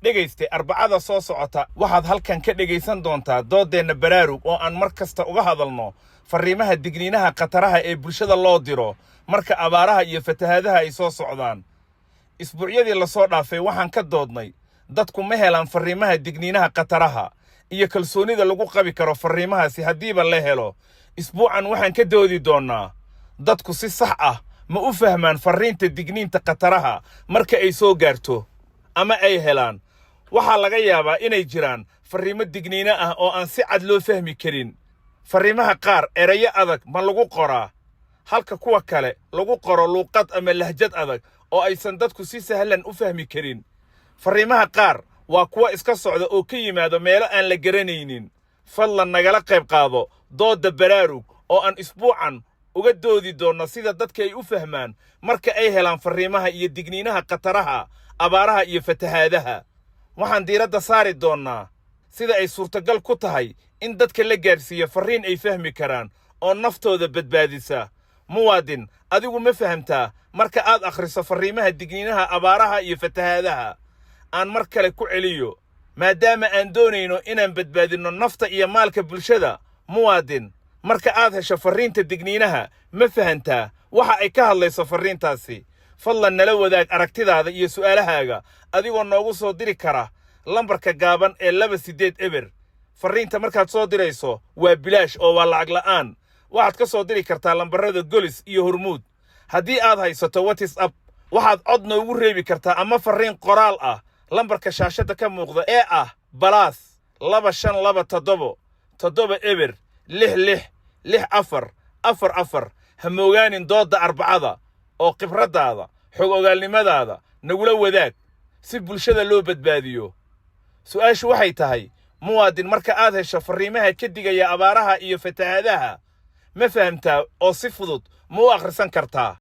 dhegayste arbacada soo socota waxaad halkan ka dhegaysan doontaa doodeenna baraarug oo aan mar kasta uga hadalno fariimaha digniinaha qataraha ee bulshada loo diro marka abaaraha iyo fatahaadaha ay soo socdaan. isbuucyadii la soo dhaafay waxaan ka doodnay dadku ma helaan fariimaha digniinaha qataraha iyo kalsoonida lagu qabi karo fariimahaasi haddiiba la helo. isbuucan waxaan ka doodi doonaa dadku si sax ah ma u fahmaan fariinta digniinta qataraha marka ay soo gaarto ama ay helaan. waxaa laga yaabaa inay jiraan fariimo digniino ah oo aan si cad loo fahmi karin. fariimaha qaar erayo adag ma lagu qoraa, halka kuwa kale lagu qoro luuqad ama lahjad adag oo aysan dadku si sahlan u fahmi karin. fariimaha qaar waa kuwa iska socda oo ka yimaado meelo aan la garanaynin. fadlan nagala qayb qaado doodda baraarug oo aan isbuucan uga doodi doonno sida dadka ay u fahmaan marka ay helaan fariimaha iyo digniinaha qataraha, abaaraha iyo fatahaadaha. waxaan diiradda saari doonnaa sida ay suurtagal ku tahay in dadka la gaarsiiyo fariin ay fahmi karaan oo naftooda badbaadisa. muwaadin, adigu ma fahamtaa marka aad akhriso fariimaha digniinaha abaaraha iyo fatahaadaha? aan mar kale ku celiyo, maadaama aan doonayno inaan badbaadinno nafta iyo maalka bulshada. muwaadin, marka aad hesho fariinta digniinaha ma fahantaa waxa ay ka hadlayso fariintaasi? fadlan nala wadaag aragtidaada iyo su'aalahaaga adigoo noogu soo diri kara lambarka gaaban ee 28 eber. fariinta markaad soo dirayso waa bilaash oo waa lacag la'aan. waxaad ka soo diri kartaa lambarada Golis iyo Hormuud. haddii aad haysato WhatsApp waxaad cod noogu reebi kartaa ama fariin qoraal ah lambarka shaashada ka muuqda ee ah +2527 7 eber 666444. ha moogaanin doodda arbacada oo khibradaada, xog ogaalnimadaada nagula wadaag si bulshada loo badbaadiyo. su'aashu waxay tahay, muwaadin, marka aad hesho fariimaha ka digaya abaaraha iyo fatahaadaha ma fahamtaa oo si fudud ma u akhrisan kartaa?